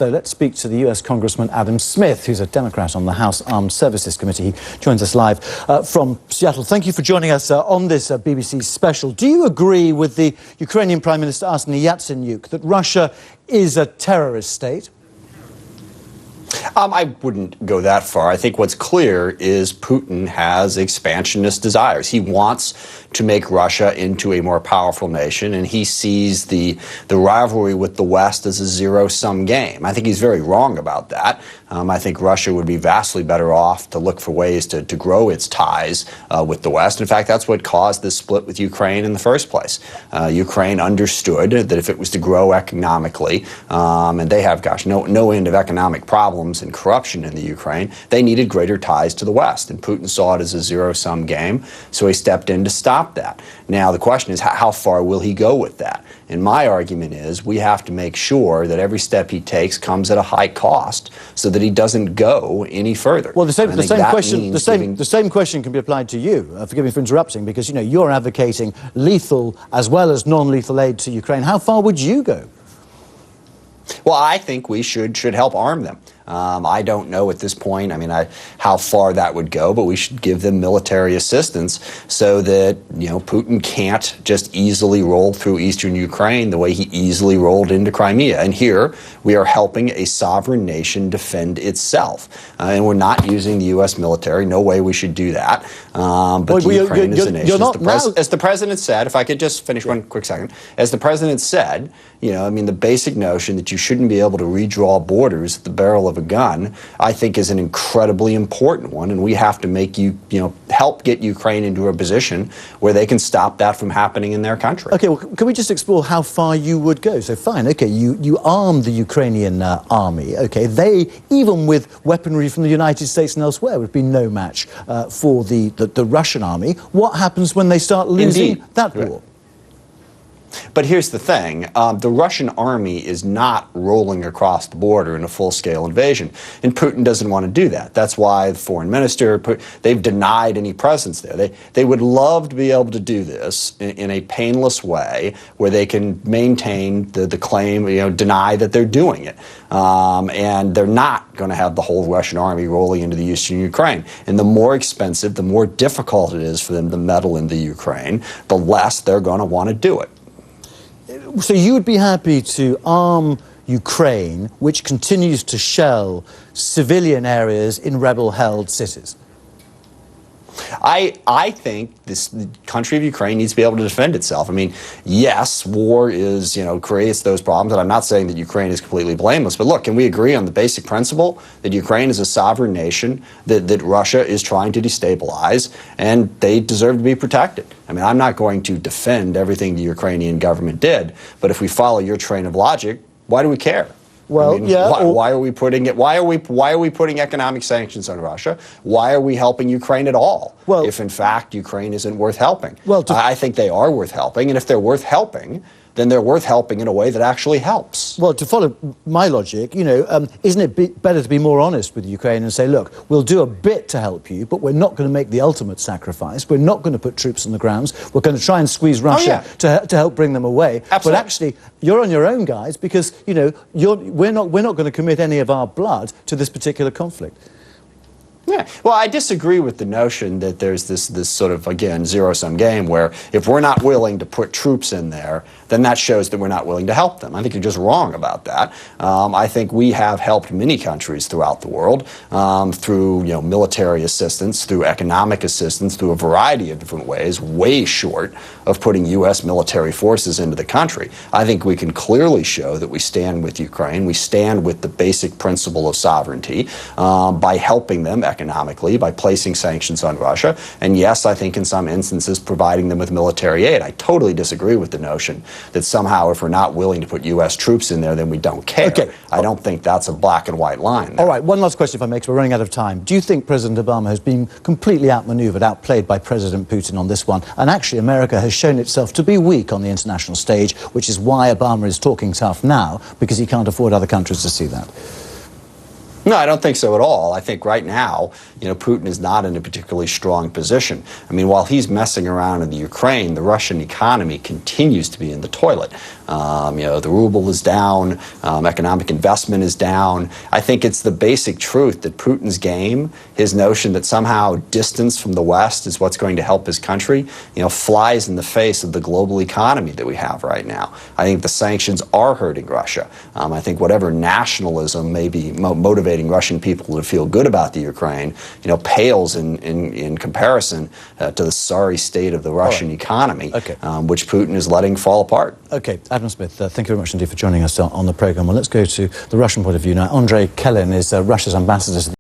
So let's speak to the US Congressman Adam Smith, who's a Democrat on the House Armed Services Committee. He joins us live from Seattle. Thank you for joining us on this BBC special. Do you agree with the Ukrainian Prime Minister Arseniy Yatsenyuk that Russia is a terrorist state? I wouldn't go that far. I think what's clear is Putin has expansionist desires. He wants to make Russia into a more powerful nation, and he sees the rivalry with the West as a zero-sum game. I think he's very wrong about that. I think Russia would be vastly better off to look for ways to grow its ties with the West. In fact, that's what caused this split with Ukraine in the first place. Ukraine understood that if it was to grow economically, and they have, no end of economic problems and corruption in the Ukraine, they needed greater ties to the West. And Putin saw it as a zero-sum game, so he stepped in to stop that. Now, the question is, how far will he go with that? And my argument is we have to make sure that every step he takes comes at a high cost so that he doesn't go any further. Well, the same question can be applied to you. Forgive me for interrupting, because, you know, you're advocating lethal as well as non-lethal aid to Ukraine. How far would you go? Well, I think we should help arm them. I don't know at this point, how far that would go, but we should give them military assistance so that, Putin can't just easily roll through eastern Ukraine the way he easily rolled into Crimea. And here we are helping a sovereign nation defend itself. And we're not using the U.S. military. No way we should do that. But Ukraine is a nation. As the president said, if I could just finish one quick second, as the president said, the basic notion that you shouldn't be able to redraw borders at the barrel of a gun, I think is an incredibly important one, and we have to make help get Ukraine into a position where they can stop that from happening in their country. Okay, well, can we just explore how far you would go? So fine, okay, you arm the Ukrainian army, okay, they, even with weaponry from the United States and elsewhere, would be no match for the Russian army. What happens when they start losing that war? But here's the thing, the Russian army is not rolling across the border in a full-scale invasion, and Putin doesn't want to do that. That's why the foreign minister, they've denied any presence there. They would love to be able to do this in a painless way where they can maintain the claim, deny that they're doing it. And they're not going to have the whole Russian army rolling into the eastern Ukraine. And the more expensive, the more difficult it is for them to meddle in the Ukraine, the less they're going to want to do it. So you would be happy to arm Ukraine, which continues to shell civilian areas in rebel-held cities? I think the country of Ukraine needs to be able to defend itself. Yes, war is, creates those problems, and I'm not saying that Ukraine is completely blameless, but look, can we agree on the basic principle that Ukraine is a sovereign nation, that Russia is trying to destabilize, and they deserve to be protected? I'm not going to defend everything the Ukrainian government did, but if we follow your train of logic, why do we care? Well, why are we putting economic sanctions on Russia? Why are we helping Ukraine at all? Well, if in fact Ukraine isn't worth helping. Well, I think they are worth helping, and if they're worth helping, then they're worth helping in a way that actually helps. Well, to follow my logic, isn't it better to be more honest with Ukraine and say, look, we'll do a bit to help you, but we're not going to make the ultimate sacrifice. We're not going to put troops on the grounds. We're going to try and squeeze Russia to help bring them away. Absolutely. But actually, you're on your own, guys, because, we're not going to commit any of our blood to this particular conflict. Yeah, well, I disagree with the notion that there's this sort of, again, zero-sum game where if we're not willing to put troops in there, then that shows that we're not willing to help them. I think you're just wrong about that. I think we have helped many countries throughout the world through, military assistance, through economic assistance, through a variety of different ways, way short of putting U.S. military forces into the country. I think we can clearly show that we stand with Ukraine. We stand with the basic principle of sovereignty by helping them economically, by placing sanctions on Russia, and yes, I think in some instances providing them with military aid. I totally disagree with the notion that somehow if we're not willing to put U.S. troops in there, then we don't care. Okay. I don't think that's a black and white line there. All right, one last question if I may, because we're running out of time. Do you think President Obama has been completely outmaneuvered, outplayed by President Putin on this one? And actually America has shown itself to be weak on the international stage, which is why Obama is talking tough now, because he can't afford other countries to see that. No, I don't think so at all. I think right now, Putin is not in a particularly strong position. I mean, while he's messing around in the Ukraine, the Russian economy continues to be in the toilet. The ruble is down, economic investment is down. I think it's the basic truth that Putin's game, his notion that somehow distance from the West is what's going to help his country, flies in the face of the global economy that we have right now. I think the sanctions are hurting Russia. I think whatever nationalism may be motivating Russian people to feel good about the Ukraine, pales in comparison to the sorry state of the Russian economy, which Putin is letting fall apart. Okay, Adam Smith, thank you very much indeed for joining us on the programme. Well, let's go to the Russian point of view now. Andrei Kelin is Russia's ambassador to the